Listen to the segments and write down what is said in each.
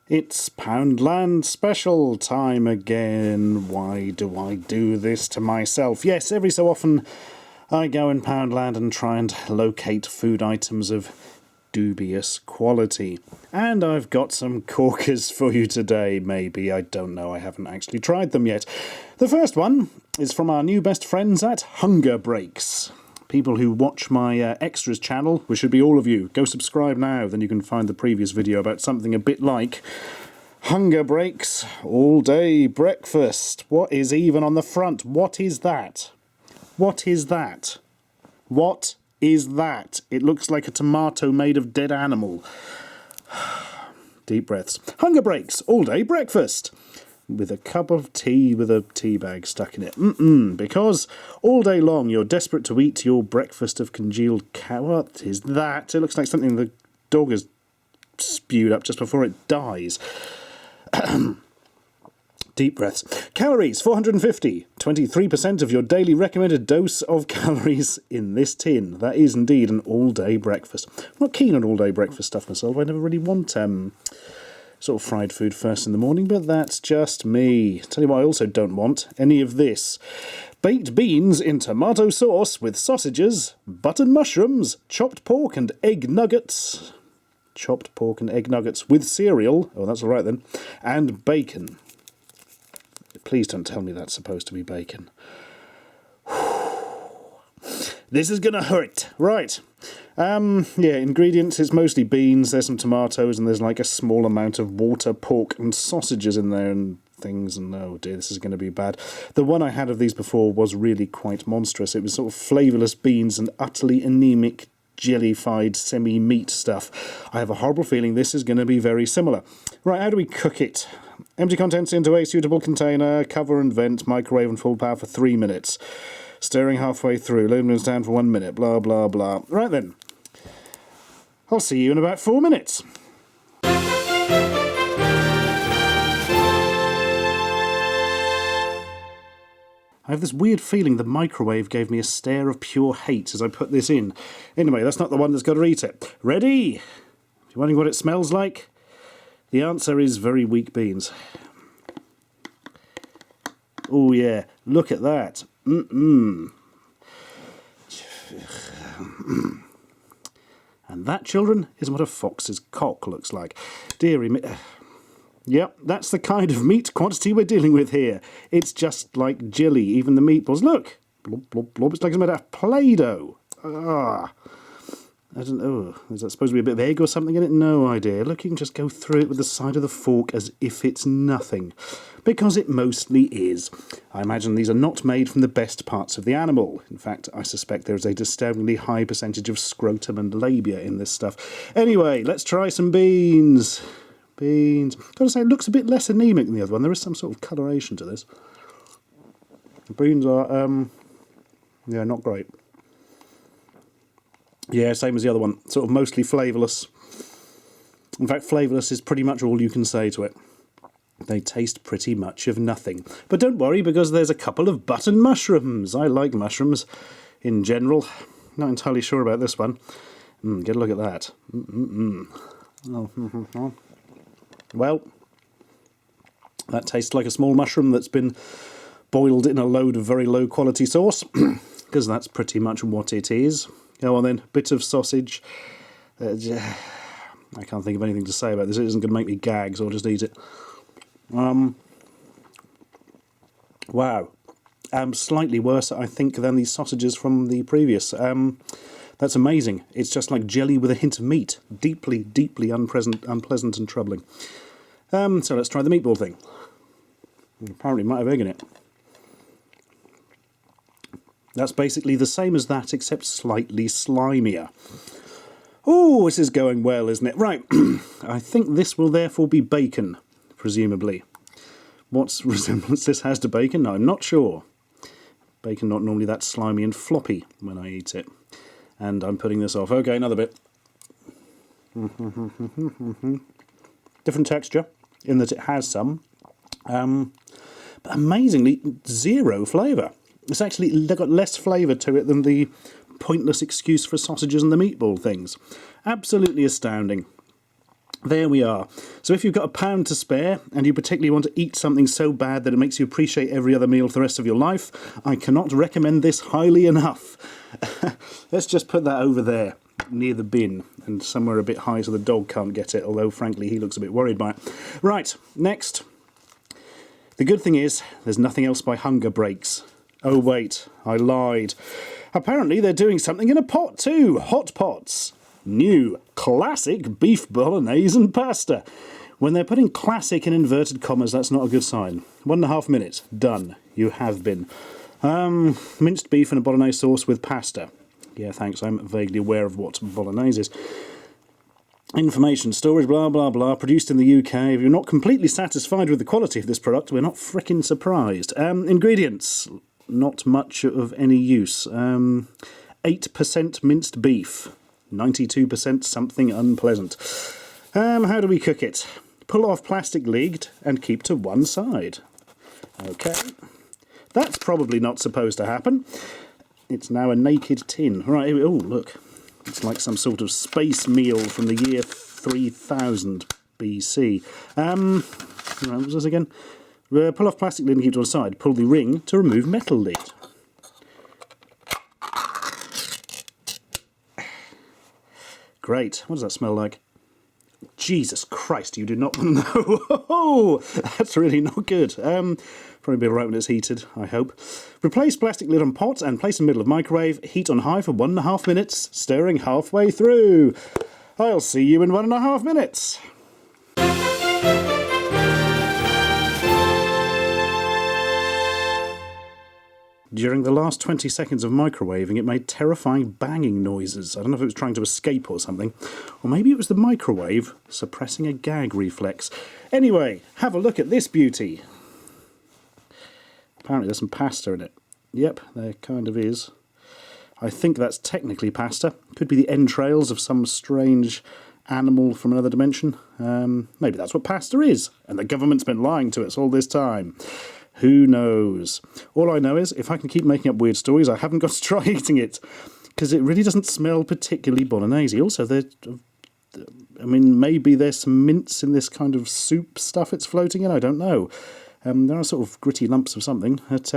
It's Poundland special time again. Why do I do this to myself? Yes, every so often I go in Poundland and try and locate food items of dubious quality. And I've got some corkers for you today, maybe. I don't know, I haven't actually tried them yet. The first one is from our new best friends at Hunger Breaks. People who watch my extras channel, which should be all of you, go subscribe now, then you can find the previous video about something a bit like Hunger Breaks all-day breakfast. What is even on the front? What is that? What is that? What is that? It looks like a tomato made of dead animal. Deep breaths. Hunger Breaks all-day breakfast. With a cup of tea with a tea bag stuck in it. Because all day long you're desperate to eat your breakfast of congealed cow. What is that? It looks like something the dog has spewed up just before it dies. Deep breaths. Calories, 450. 23% of your daily recommended dose of calories in this tin. That is indeed an all-day breakfast. I'm not keen on all-day breakfast stuff myself. I never really want sort of fried food first in the morning, but that's just me. Tell you what I also don't want, any of this. Baked beans in tomato sauce with sausages, button mushrooms, chopped pork and egg nuggets. Chopped pork and egg nuggets with cereal, oh that's alright then, and bacon. Please don't tell me that's supposed to be bacon. This is gonna hurt. Right. Yeah, ingredients, it's mostly beans, there's some tomatoes, and there's like a small amount of water, pork, and sausages in there, and things, and oh dear, this is going to be bad. The one I had of these before was really quite monstrous. It was sort of flavourless beans and utterly anemic, jellified, semi-meat stuff. I have a horrible feeling this is going to be very similar. Right, how do we cook it? Empty contents into a suitable container, cover and vent, microwave and full power for 3 minutes. Stirring halfway through, luminance down for 1 minute, blah, blah, blah. Right then. I'll see you in about 4 minutes. I have this weird feeling the microwave gave me a stare of pure hate as I put this in. Anyway, that's not the one that's got to eat it. Ready? If you're wondering what it smells like, the answer is very weak beans. Oh yeah, look at that. And that, children, is what a fox's cock looks like. Dearie me. Yep, that's the kind of meat quantity we're dealing with here. It's just like jelly, even the meatballs. Look! Blob, blob, blob. It's like it's made out of Play-Doh. Ah. I don't know. Is that supposed to be a bit of egg or something in it? No idea. Look, you can just go through it with the side of the fork as if it's nothing. Because it mostly is. I imagine these are not made from the best parts of the animal. In fact, I suspect there is a disturbingly high percentage of scrotum and labia in this stuff. Anyway, let's try some beans. Beans. Gotta say, it looks a bit less anemic than the other one. There is some sort of coloration to this. The beans are, yeah, not great. Yeah, same as the other one. Sort of mostly flavourless. In fact, flavourless is pretty much all you can say to it. They taste pretty much of nothing. But don't worry, because there's a couple of button mushrooms. I like mushrooms in general. Not entirely sure about this one. Get a look at that. Oh. Well, that tastes like a small mushroom that's been boiled in a load of very low quality sauce. Because that's pretty much what it is. Go on then, bit of sausage. I can't think of anything to say about this. It isn't going to make me gag, so I'll just eat it. Wow. Slightly worse, I think, than the sausages from the previous. That's amazing. It's just like jelly with a hint of meat. Deeply, deeply unpleasant and troubling. So let's try the meatball thing. Apparently it might have egg in it. That's basically the same as that, except slightly slimier. Oh, this is going well, isn't it? Right, I think this will therefore be bacon, presumably. What resemblance this has to bacon, I'm not sure. Bacon not normally that slimy and floppy when I eat it. And I'm putting this off. Okay, another bit. Different texture, in that it has some. But amazingly, zero flavour. It's actually got less flavour to it than the pointless excuse for sausages and the meatball things. Absolutely astounding. There we are. So if you've got £1 to spare and you particularly want to eat something so bad that it makes you appreciate every other meal for the rest of your life, I cannot recommend this highly enough. Let's just put that over there near the bin and somewhere a bit high so the dog can't get it, although frankly he looks a bit worried by it. Right, next. The good thing is there's nothing else by Hunger Breaks. Oh wait, I lied. Apparently they're doing something in a pot too. Hot pots. New classic beef bolognese and pasta. When they're putting classic in inverted commas, that's not a good sign. 1.5 minutes. Done. You have been. Minced beef and a bolognese sauce with pasta. Yeah, thanks. I'm vaguely aware of what bolognese is. Information, storage, blah, blah, blah. Produced in the UK. If you're not completely satisfied with the quality of this product, we're not frickin' surprised. Ingredients. Not much of any use. 8% minced beef. 92% something unpleasant. How do we cook it? Pull off plastic lid and keep to one side. Okay. That's probably not supposed to happen. It's now a naked tin. Right, oh, look. It's like some sort of space meal from the year 3000 BC. What was this again? Pull off plastic lid and keep to one side. Pull the ring to remove metal lid. Great. What does that smell like? Jesus Christ, you do not know. Oh, that's really not good. Probably be alright when it's heated, I hope. Replace plastic lid on pot and place in the middle of microwave. Heat on high for 1.5 minutes, stirring halfway through. I'll see you in 1.5 minutes. During the last 20 seconds of microwaving, it made terrifying banging noises. I don't know if it was trying to escape or something. Or maybe it was the microwave suppressing a gag reflex. Anyway, have a look at this beauty. Apparently there's some pasta in it. Yep, there kind of is. I think that's technically pasta. Could be the entrails of some strange animal from another dimension. Maybe that's what pasta is. And the government's been lying to us all this time. Who knows? All I know is, if I can keep making up weird stories, I haven't got to try eating it. Because it really doesn't smell particularly bolognese. Also, maybe there's some mince in this kind of soup stuff it's floating in, I don't know. There are sort of gritty lumps of something. But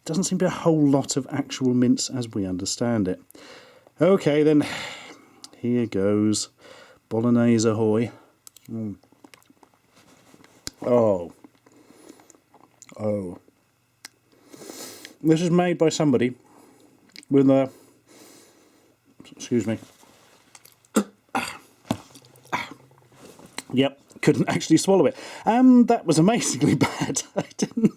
doesn't seem to be a whole lot of actual mince as we understand it. Okay, then. Here goes. Bolognese ahoy. Oh. Oh. This is made by somebody with a... Excuse me. Yep, couldn't actually swallow it. That was amazingly bad. I didn't...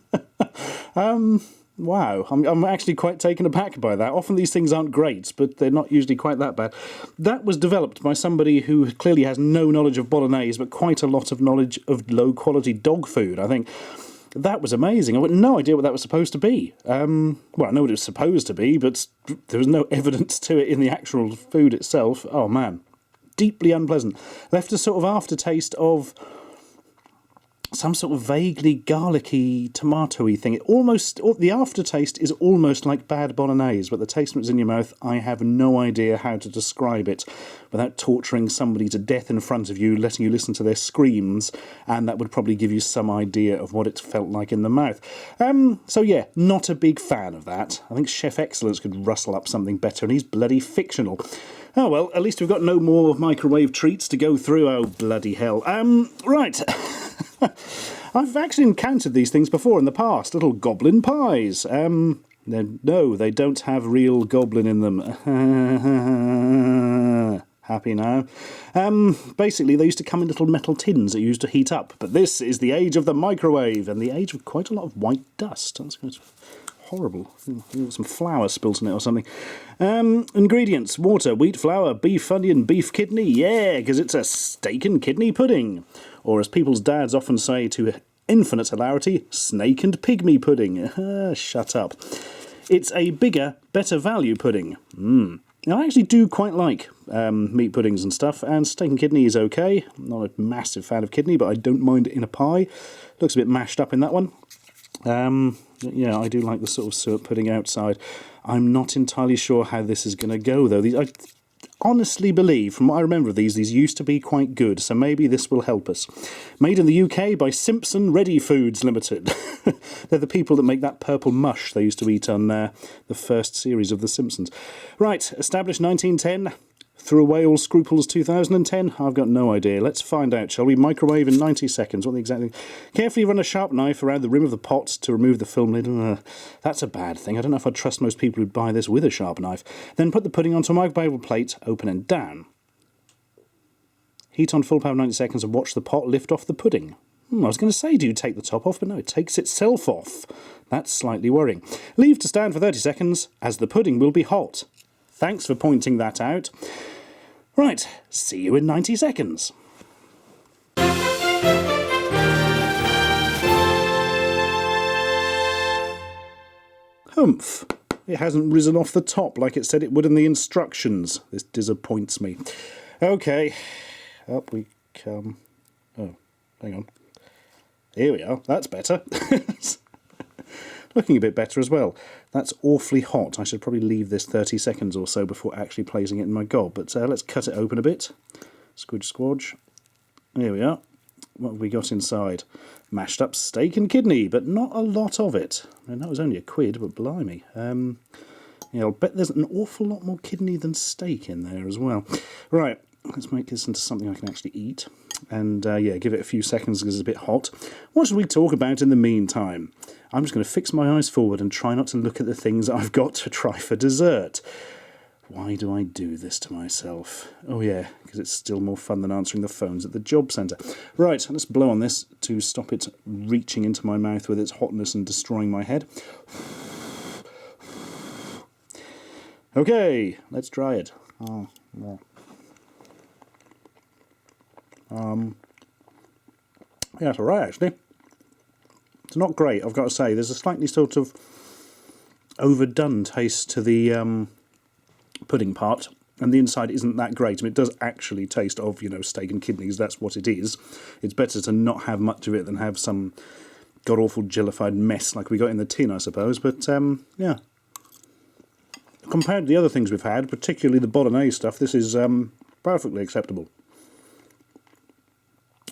Wow, I'm actually quite taken aback by that. Often these things aren't great, but they're not usually quite that bad. That was developed by somebody who clearly has no knowledge of bolognese, but quite a lot of knowledge of low-quality dog food, I think. That was amazing. I had no idea what that was supposed to be. Well, I know what it was supposed to be, but there was no evidence to it in the actual food itself. Oh, man. Deeply unpleasant. Left a sort of aftertaste of some sort of vaguely garlicky, tomatoey thing. The aftertaste is almost like bad bolognese, but the taste when it's in your mouth, I have no idea how to describe it without torturing somebody to death in front of you, letting you listen to their screams, and that would probably give you some idea of what it felt like in the mouth. So yeah, not a big fan of that. I think Chef Excellence could rustle up something better, and he's bloody fictional. Oh well, at least we've got no more microwave treats to go through. Oh, bloody hell. Right. I've actually encountered these things before in the past, little goblin pies. No, they don't have real goblin in them. Happy now. Basically, they used to come in little metal tins that you used to heat up, but this is the age of the microwave, and the age of quite a lot of white dust. That's good. Horrible. Some flour spilt in it or something. Ingredients: water, wheat flour, beef onion, beef kidney. Yeah, because it's a steak and kidney pudding. Or as people's dads often say to infinite hilarity, snake and pygmy pudding. Shut up. It's a bigger, better value pudding. Now, I actually do quite like meat puddings and stuff, and steak and kidney is okay. I'm not a massive fan of kidney, but I don't mind it in a pie. Looks a bit mashed up in that one. Yeah, I do like the sort of syrup pudding outside. I'm not entirely sure how this is going to go, though. honestly believe, from what I remember of these used to be quite good, so maybe this will help us. Made in the UK by Simpson Ready Foods Limited. They're the people that make that purple mush they used to eat on the first series of The Simpsons. Right, established 1910, threw away all scruples 2010. I've got no idea. Let's find out, shall we? Microwave in 90 seconds. What the exact thing? Carefully run a sharp knife around the rim of the pot to remove the film lid. That's a bad thing. I don't know if I'd trust most people who'd buy this with a sharp knife. Then put the pudding onto a microwave plate, open and down. Heat on full power 90 seconds and watch the pot lift off the pudding. I was going to say, do you take the top off? But no, it takes itself off. That's slightly worrying. Leave to stand for 30 seconds, as the pudding will be hot. Thanks for pointing that out. Right, see you in 90 seconds. Humph. It hasn't risen off the top like it said it would in the instructions. This disappoints me. Okay, up we come. Oh, hang on. Here we are. That's better. Looking a bit better as well. That's awfully hot. I should probably leave this 30 seconds or so before actually placing it in my gob. But let's cut it open a bit. Squidge squadge. Here we are. What have we got inside? Mashed up steak and kidney, but not a lot of it. I mean, that was only £1, but blimey. Yeah, I'll bet there's an awful lot more kidney than steak in there as well. Right, let's make this into something I can actually eat. And yeah, give it a few seconds because it's a bit hot. What should we talk about in the meantime? I'm just going to fix my eyes forward and try not to look at the things I've got to try for dessert. Why do I do this to myself? Oh yeah, because it's still more fun than answering the phones at the job centre. Right, let's blow on this to stop it reaching into my mouth with its hotness and destroying my head. Okay, let's try it. Oh, yeah. Yeah, it's alright actually. It's not great, I've got to say. There's a slightly sort of overdone taste to the pudding part, and the inside isn't that great. I mean, it does actually taste of, steak and kidneys. That's what it is. It's better to not have much of it than have some god-awful jellified mess like we got in the tin, I suppose. But, yeah. Compared to the other things we've had, particularly the Bolognese stuff, this is perfectly acceptable.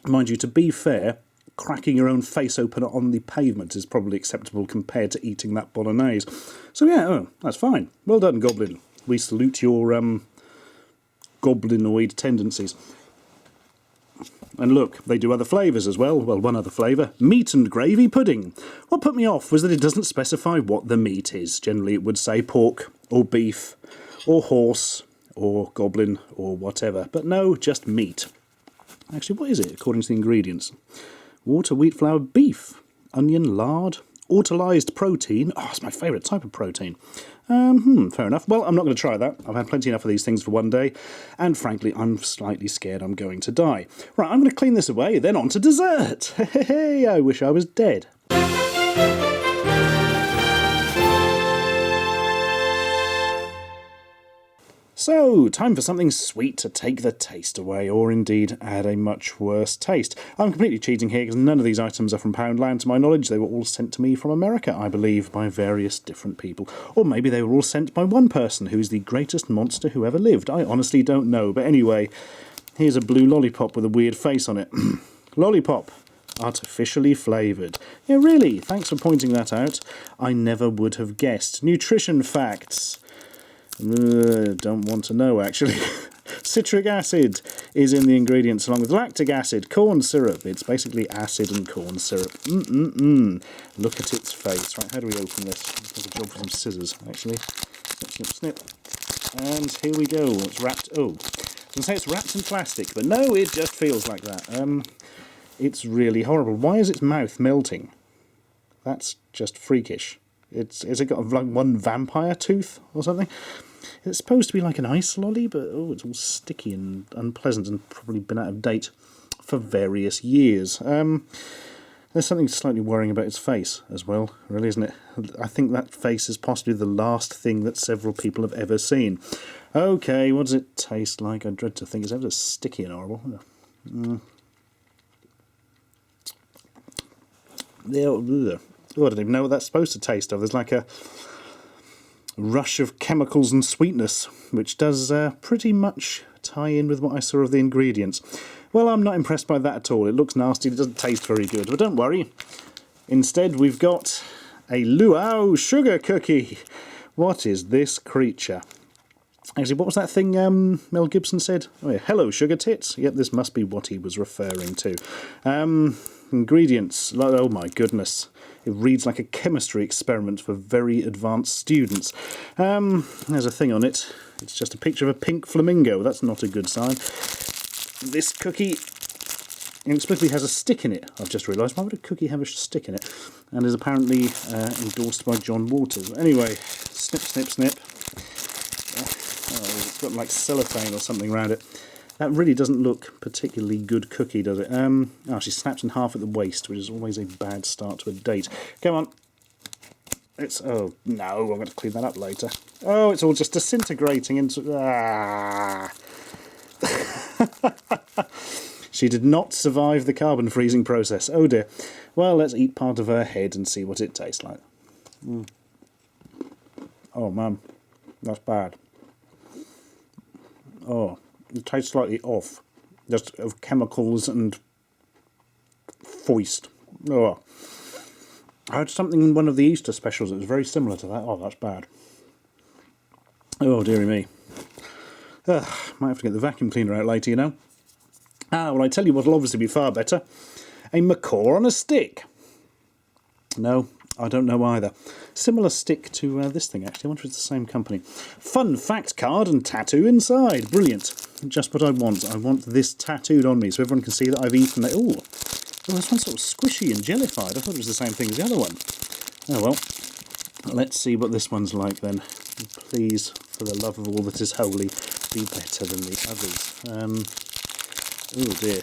Mind you, to be fair, cracking your own face open on the pavement is probably acceptable compared to eating that Bolognese. So yeah, that's fine. Well done, Goblin. We salute your goblinoid tendencies. And look, they do other flavours as well. Well, one other flavour. Meat and gravy pudding. What put me off was that it doesn't specify what the meat is. Generally it would say pork, or beef, or horse, or goblin, or whatever. But no, just meat. Actually, what is it, according to the ingredients? Water, wheat flour, beef, onion, lard, autolyzed protein. Oh, it's my favourite type of protein. Fair enough. Well, I'm not going to try that. I've had plenty enough of these things for one day, and frankly, I'm slightly scared I'm going to die. Right, I'm going to clean this away, then on to dessert. Hey, I wish I was dead. So, time for something sweet to take the taste away, or indeed add a much worse taste. I'm completely cheating here because none of these items are from Poundland to my knowledge. They were all sent to me from America, I believe, by various different people. Or maybe they were all sent by one person who is the greatest monster who ever lived. I honestly don't know. But anyway, here's a blue lollipop with a weird face on it. Lollipop. Artificially flavoured. Yeah, really, thanks for pointing that out. I never would have guessed. Nutrition facts. Don't want to know, actually. Citric acid is in the ingredients along with lactic acid, corn syrup. It's basically acid and corn syrup. Look at its face. Right, how do we open this? Let's make a job for some scissors, actually. Snip, snip, snip. And here we go. It's wrapped... Oh, I was going to say it's wrapped in plastic, but no, it just feels like that. It's really horrible. Why is its mouth melting? That's just freakish. Has it got like one vampire tooth or something? It's supposed to be like an ice lolly, but oh, it's all sticky and unpleasant and probably been out of date for various years. There's something slightly worrying about its face as well, really, isn't it? I think that face is possibly the last thing that several people have ever seen. Okay, what does it taste like? I dread to think it's ever sticky and horrible. Oh, I don't even know what that's supposed to taste of. There's like a rush of chemicals and sweetness, which does pretty much tie in with what I saw of the ingredients. Well, I'm not impressed by that at all. It looks nasty, it doesn't taste very good, but don't worry. Instead, we've got a luau sugar cookie. What is this creature? Actually, what was that thing Mel Gibson said? Oh yeah, hello sugar tits. Yep, this must be what he was referring to. Ingredients. Oh my goodness. It reads like a chemistry experiment for very advanced students. There's a thing on it. It's just a picture of a pink flamingo. That's not a good sign. This cookie inexplicably has a stick in it. I've just realised, why would a cookie have a stick in it? And is apparently endorsed by John Waters. Anyway, snip, snip, snip. Oh, it's got like cellophane or something around it. That really doesn't look particularly good cookie, does it? Oh, she snaps in half at the waist, which is always a bad start to a date. Come on. It's... Oh, no, I'm going to clean that up later. Oh, it's all just disintegrating into... Ah. She did not survive the carbon freezing process. Oh dear. Well, let's eat part of her head and see what it tastes like. Oh, man. That's bad. Oh, it tastes slightly off. Just of chemicals and foist. Oh. I had something in one of the Easter specials that was very similar to that. Oh, that's bad. Oh, dearie me. Might have to get the vacuum cleaner out later, you know. Ah, well, I tell you what will obviously be far better. A macaw on a stick. No, I don't know either. Similar stick to this thing, actually. I wonder if it's the same company. Fun fact card and tattoo inside. Brilliant. Just what I want. I want this tattooed on me so everyone can see that I've eaten it. Ooh. Oh, this one's sort of squishy and jellified. I thought it was the same thing as the other one. Oh, well. Let's see what this one's like, then. Please, for the love of all that is holy, be better than the others. Oh, dear.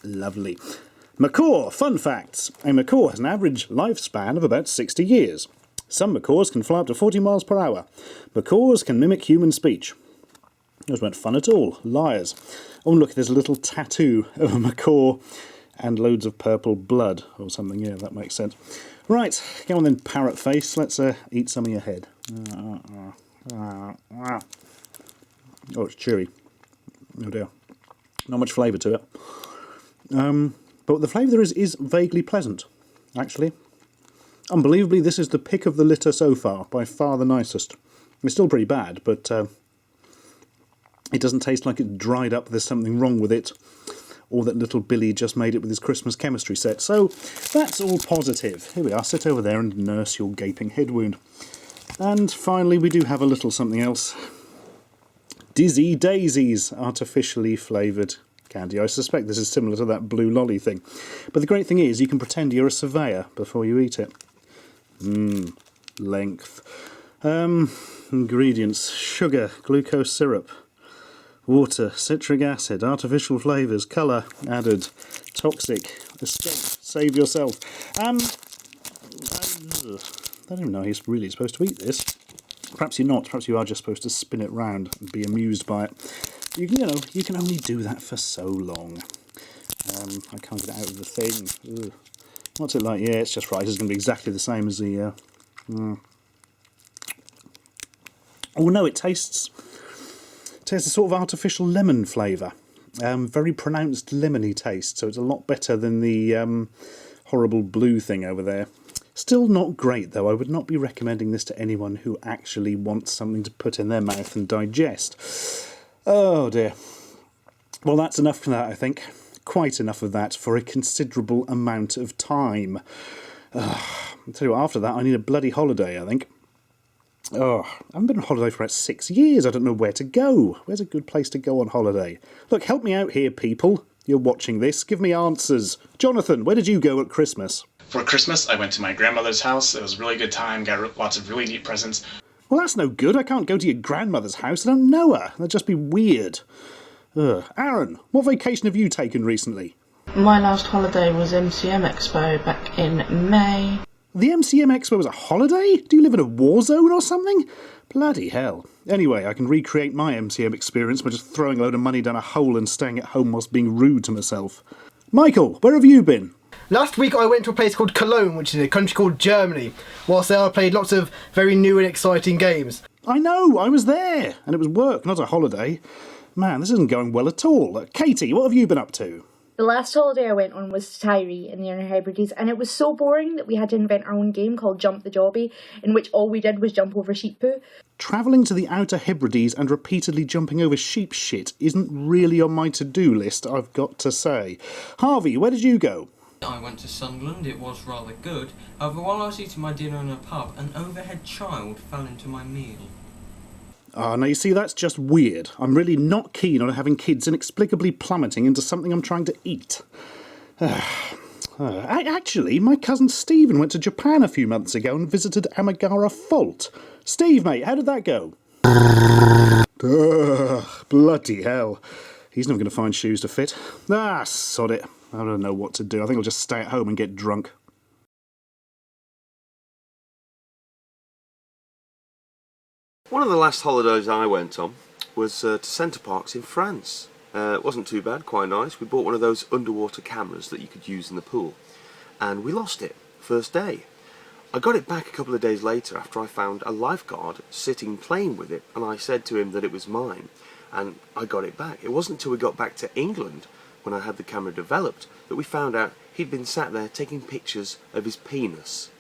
Lovely. Macaw, fun facts. A macaw has an average lifespan of about 60 years. Some macaws can fly up to 40 miles per hour. Macaws can mimic human speech. Those weren't fun at all. Liars. Oh, look, there's a little tattoo of a macaw and loads of purple blood or something. Yeah, that makes sense. Right, go on then, parrot face. Let's eat some of your head. Oh, it's chewy. Oh dear. Not much flavour to it. But the flavour there is vaguely pleasant, actually. Unbelievably, this is the pick of the litter so far, by far the nicest. It's still pretty bad, but it doesn't taste like it's dried up, there's something wrong with it, or that little Billy just made it with his Christmas chemistry set. So that's all positive. Here we are, sit over there and nurse your gaping head wound. And finally, we do have a little something else. Dizzy Daisies, artificially flavoured candy. I suspect this is similar to that blue lolly thing. But the great thing is you can pretend you're a surveyor before you eat it. Length. Ingredients. Sugar, glucose syrup, water, citric acid, artificial flavours, colour added, toxic, escape, save yourself. I don't even know how you're really supposed to eat this. Perhaps you're not. Perhaps you are just supposed to spin it round and be amused by it. You can only do that for so long. I can't get it out of the thing. Ugh. What's it like? Yeah, it's just right. It's going to be exactly the same as the... Oh no, it tastes a sort of artificial lemon flavour. Very pronounced lemony taste, so it's a lot better than the horrible blue thing over there. Still not great, though. I would not be recommending this to anyone who actually wants something to put in their mouth and digest. Oh dear. Well, that's enough for that, I think. Quite enough of that for a considerable amount of time. I'll tell you what, after that I need a bloody holiday, I think. Oh, I haven't been on holiday for about 6 years. I don't know where to go. Where's a good place to go on holiday? Look, help me out here, people. You're watching this. Give me answers. Jonathan, where did you go at Christmas? For Christmas, I went to my grandmother's house. It was a really good time, got lots of really neat presents. Well, that's no good. I can't go to your grandmother's house. I don't know her. That'd just be weird. Aaron, what vacation have you taken recently? My last holiday was MCM Expo back in May. The MCM Expo was a holiday? Do you live in a war zone or something? Bloody hell. Anyway, I can recreate my MCM experience by just throwing a load of money down a hole and staying at home whilst being rude to myself. Michael, where have you been? Last week I went to a place called Cologne, which is a country called Germany. Whilst there I played lots of very new and exciting games. I know, I was there, and it was work, not a holiday. Man, this isn't going well at all. Katie, what have you been up to? The last holiday I went on was to Tyree in the Inner Hebrides, and it was so boring that we had to invent our own game called Jump the Jobby, in which all we did was jump over sheep poo. Travelling to the Outer Hebrides and repeatedly jumping over sheep shit isn't really on my to-do list, I've got to say. Harvey, where did you go? I went to Sunderland, it was rather good. However, while I was eating my dinner in a pub, an overhead child fell into my meal. Now you see, that's just weird. I'm really not keen on having kids inexplicably plummeting into something I'm trying to eat. Actually, my cousin Stephen went to Japan a few months ago and visited Amagara Fault. Steve, mate, how did that go? Bloody hell. He's never going to find shoes to fit. Sod it. I don't know what to do. I think I'll just stay at home and get drunk. One of the last holidays I went on was to Centre Parks in France. It wasn't too bad, quite nice. We bought one of those underwater cameras that you could use in the pool, and we lost it first day. I got it back a couple of days later after I found a lifeguard sitting playing with it, and I said to him that it was mine, and I got it back. It wasn't until we got back to England, when I had the camera developed, that we found out he'd been sat there taking pictures of his penis.